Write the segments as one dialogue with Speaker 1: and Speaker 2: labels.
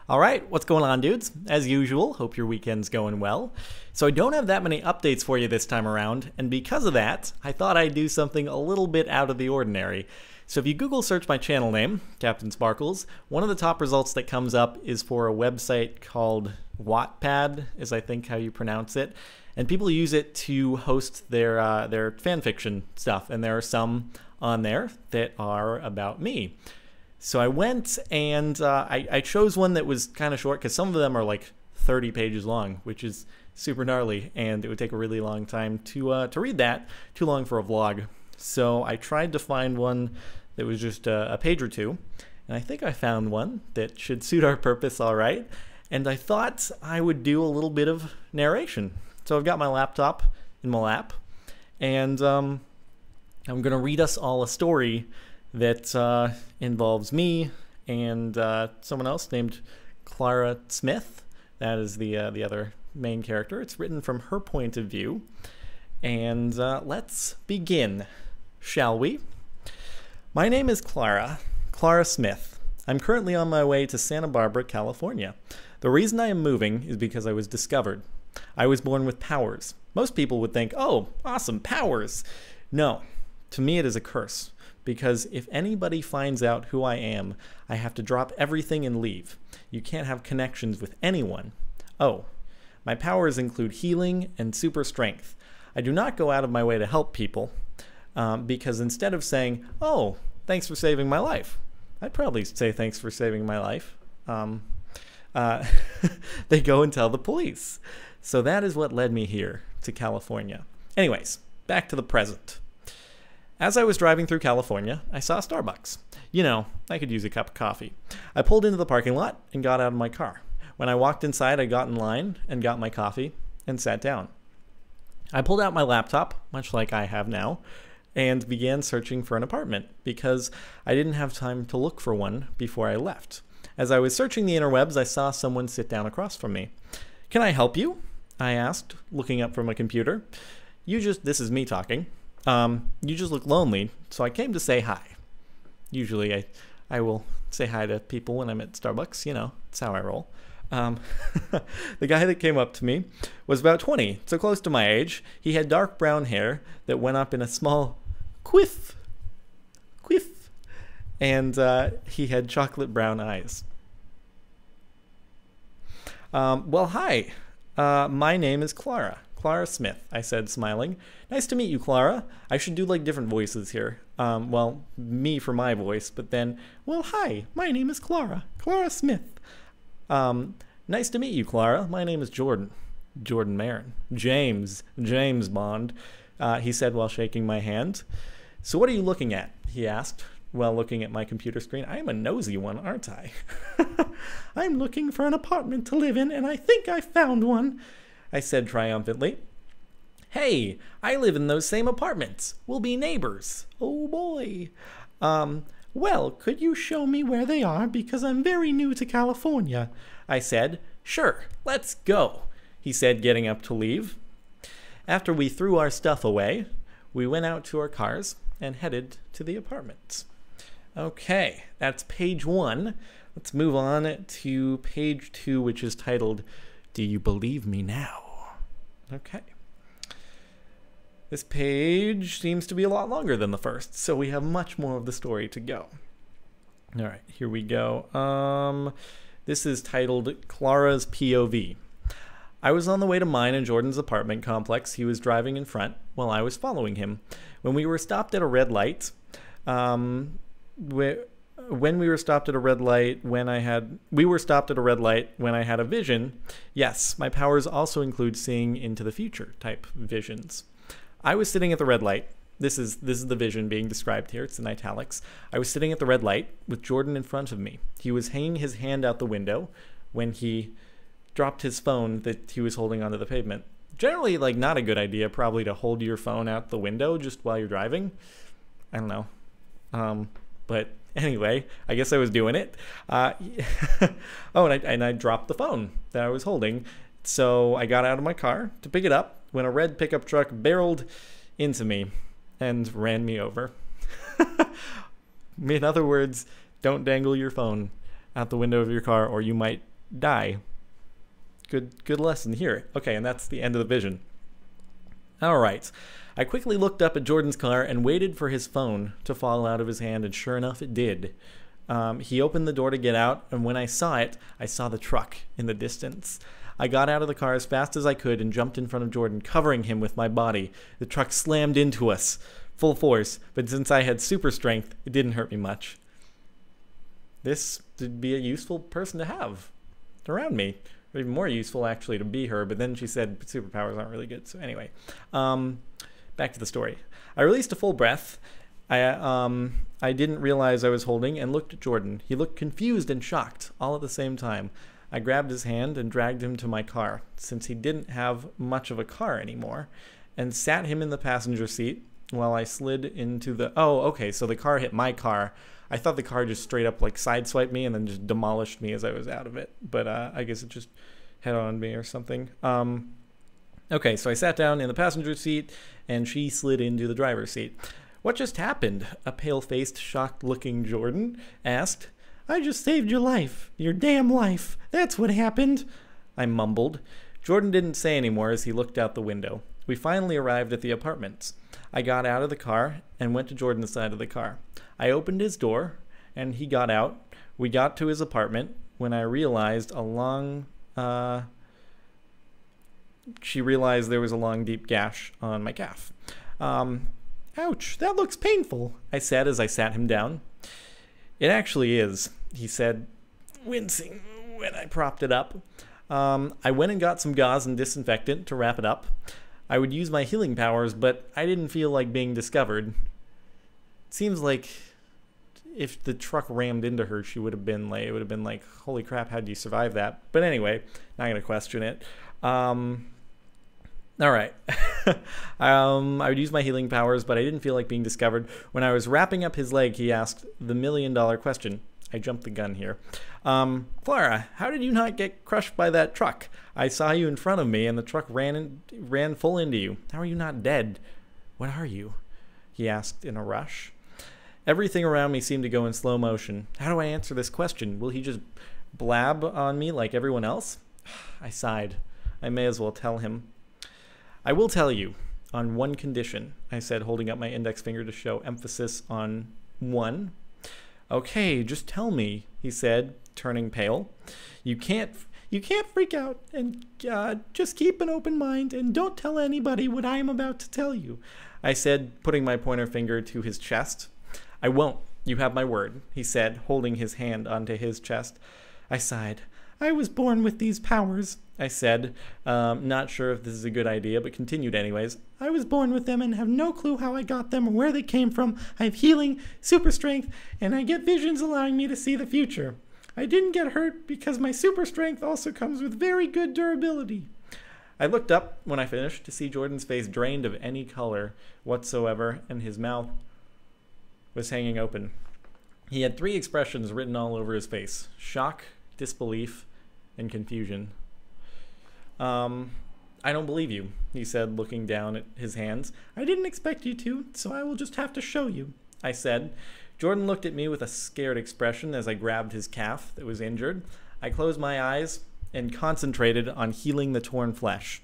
Speaker 1: All right, what's going on, dudes? As usual, hope your weekend's going well. So I don't have that many updates for you this time around, and because of that, I thought I'd do something a little bit out of the ordinary. So if you Google search my channel name, CaptainSparklez, one of the top results that comes up is for a website called Wattpad, is I think how you pronounce it. And people use it to host their fan fiction stuff, and there are some on there that are about me. So I went and I chose one that was kind of short because some of them are like 30 pages long, which is super gnarly, and it would take a really long time to read that, too long for a vlog. So I tried to find one that was just a page or two, and I think I found one that should suit our purpose all right, and I thought I would do a little bit of narration. So I've got my laptop in my lap, and I'm going to read us all a story that involves me and someone else named Clara Smith. That is the other main character. It's written from her point of view. And let's begin, shall we? My name is Clara Smith. I'm currently on my way to Santa Barbara, California. The reason I am moving is because I was discovered. I was born with powers. Most people would think, oh, awesome, powers. No, to me it is a curse. Because if anybody finds out who I am, I have to drop everything and leave. You can't have connections with anyone. Oh, my powers include healing and super strength. I do not go out of my way to help people, because instead of saying, oh, thanks for saving my life, I'd probably say thanks for saving my life. They go and tell the police. So that is what led me here to California. Anyways, back to the present. As I was driving through California, I saw Starbucks. You know, I could use a cup of coffee. I pulled into the parking lot and got out of my car. When I walked inside, I got in line and got my coffee and sat down. I pulled out my laptop, much like I have now, and began searching for an apartment because I didn't have time to look for one before I left. As I was searching the interwebs, I saw someone sit down across from me. "Can I help you?" I asked, looking up from a computer. This is me talking. You just look lonely, so I came to say hi. Usually I will say hi to people when I'm at Starbucks, you know, it's how I roll. The guy that came up to me was about 20, so close to my age. He had dark brown hair that went up in a small quiff, and he had chocolate brown eyes. Well, hi, my name is Clara Smith, I said, smiling. "Nice to meet you, Clara." I should do like different voices here. Well, me for my voice, but then, well, hi, my name is Clara Smith. Nice to meet you, Clara. My name is Jordan Maron. James Bond, he said while shaking my hand. "So what are you looking at?" he asked while looking at my computer screen. I am a nosy one, aren't I? "I'm looking for an apartment to live in, and I think I found one," I said triumphantly. "Hey, I live in those same apartments. We'll be neighbors." "Oh boy. Well, could you show me where they are, because I'm very new to California?" I said. "Sure, let's go," he said, getting up to leave. After we threw our stuff away, we went out to our cars and headed to the apartments. Okay, that's page 1. Let's move on to page 2, which is titled, "Do You Believe Me Now?" Okay. This page seems to be a lot longer than the first, so we have much more of the story to go. All right, here we go. This is titled Clara's POV. I was on the way to mine and Jordan's apartment complex. He was driving in front while I was following him. When we were stopped at a red light, when we were stopped at a red light when I had a vision. Yes, my powers also include seeing into the future type visions. I was sitting at the red light. This is the vision being described here. It's in italics. I was sitting at the red light with Jordan in front of me. He was hanging his hand out the window when he dropped his phone that he was holding onto the pavement. Generally, like, not a good idea probably to hold your phone out the window just while you're driving. I don't know. But anyway, I guess I was doing it. Oh, and I dropped the phone that I was holding. So I got out of my car to pick it up when a red pickup truck barreled into me and ran me over. In other words, don't dangle your phone out the window of your car or you might die. Good lesson here. Okay, and that's the end of the vision. All right. I quickly looked up at Jordan's car and waited for his phone to fall out of his hand, and sure enough, it did. He opened the door to get out, and when I saw it, I saw the truck in the distance. I got out of the car as fast as I could and jumped in front of Jordan, covering him with my body. The truck slammed into us, full force, but since I had super strength, it didn't hurt me much. This would be a useful person to have around me. Or even more useful, actually, to be her, but then she said superpowers aren't really good. So anyway, back to the story. I released a full breath. I didn't realize I was holding and looked at Jordan. He looked confused and shocked, all at the same time. I grabbed his hand and dragged him to my car, since he didn't have much of a car anymore, and sat him in the passenger seat while I slid into the... Oh, okay, so the car hit my car. I thought the car just straight up like sideswiped me and then just demolished me as I was out of it. But I guess it just head on me or something. Okay, so I sat down in the passenger seat and she slid into the driver's seat. What just happened? A pale-faced, shocked-looking Jordan asked. I just saved your life. Your damn life. That's what happened. I mumbled. Jordan didn't say any more as he looked out the window. We finally arrived at the apartments. I got out of the car and went to Jordan's side of the car. I opened his door, and he got out. We got to his apartment when I realized she realized there was a long, deep gash on my calf. Ouch, that looks painful, I said as I sat him down. It actually is, he said, wincing when I propped it up. I went and got some gauze and disinfectant to wrap it up. I would use my healing powers, but I didn't feel like being discovered. It seems like if the truck rammed into her, it would have been like, holy crap, how did you survive that? But anyway, not going to question it. All right. I would use my healing powers, but I didn't feel like being discovered. When I was wrapping up his leg, he asked the million-dollar question. I jumped the gun here. Clara, how did you not get crushed by that truck? I saw you in front of me, and the truck ran full into you. How are you not dead? What are you? He asked in a rush. Everything around me seemed to go in slow motion. How do I answer this question? Will he just blab on me like everyone else? I sighed. I may as well tell him. I will tell you, on one condition, I said, holding up my index finger to show emphasis on one. Okay, just tell me, he said, turning pale. You can't freak out, and just keep an open mind, and don't tell anybody what I am about to tell you, I said, putting my pointer finger to his chest. I won't. You have my word, he said, holding his hand onto his chest. I sighed. I was born with these powers, I said, not sure if this is a good idea, but continued anyways. I was born with them and have no clue how I got them or where they came from. I have healing, super strength, and I get visions allowing me to see the future. I didn't get hurt because my super strength also comes with very good durability. I looked up when I finished to see Jordan's face drained of any color whatsoever, and his mouth was hanging open. He had 3 expressions written all over his face: shock, disbelief, and confusion. I don't believe you, he said, looking down at his hands. I didn't expect you to, so I will just have to show you, I said. Jordan looked at me with a scared expression as I grabbed his calf that was injured. I closed my eyes and concentrated on healing the torn flesh.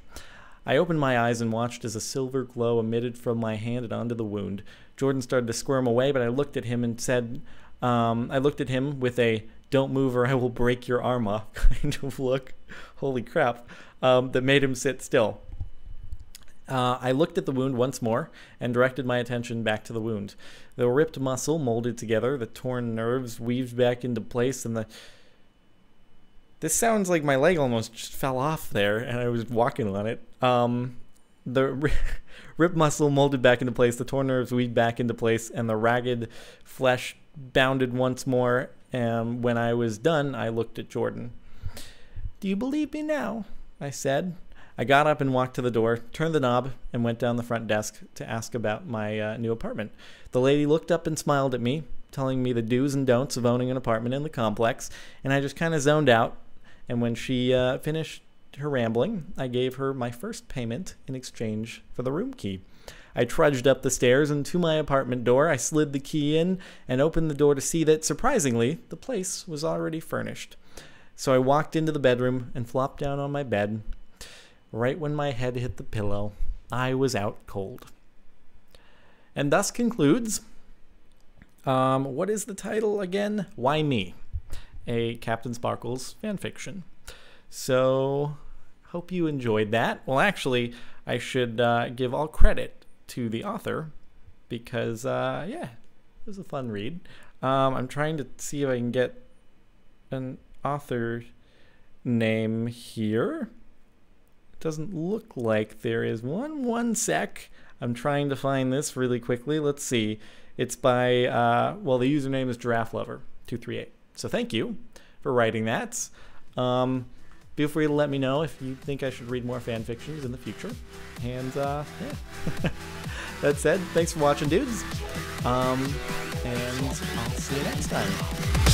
Speaker 1: I opened my eyes and watched as a silver glow emitted from my hand and onto the wound. Jordan started to squirm away, but I looked at him and said, I looked at him with a "don't move or I will break your arm off" kind of look. Holy crap. That made him sit still. I looked at the wound once more and directed my attention back to the wound. The ripped muscle molded together, the torn nerves weaved back into place, and this sounds like my leg almost just fell off there, and I was walking on it. The ripped muscle molded back into place, the torn nerves weaved back into place, and the ragged flesh bounded once more. And when I was done, I looked at Jordan. Do you believe me now? I said. I got up and walked to the door, turned the knob, and went down the front desk to ask about my new apartment. The lady looked up and smiled at me, telling me the do's and don'ts of owning an apartment in the complex, and I just kind of zoned out. And when she finished her rambling, I gave her my first payment in exchange for the room key. I trudged up the stairs and to my apartment door. I slid the key in and opened the door to see that, surprisingly, the place was already furnished. So I walked into the bedroom and flopped down on my bed. Right when my head hit the pillow, I was out cold. And thus concludes, what is the title again? Why Me? A CaptainSparklez fanfiction. So, hope you enjoyed that. Well, actually, I should give all credit to the author because, yeah, it was a fun read. I'm trying to see if I can get an author name here. It doesn't look like there is one. One sec. I'm trying to find this really quickly. Let's see. It's by, well, the username is GiraffeLover238. So thank you for writing that. Feel free to let me know if you think I should read more fan fictions in the future. And, yeah. That said, thanks for watching, dudes. And I'll see you next time.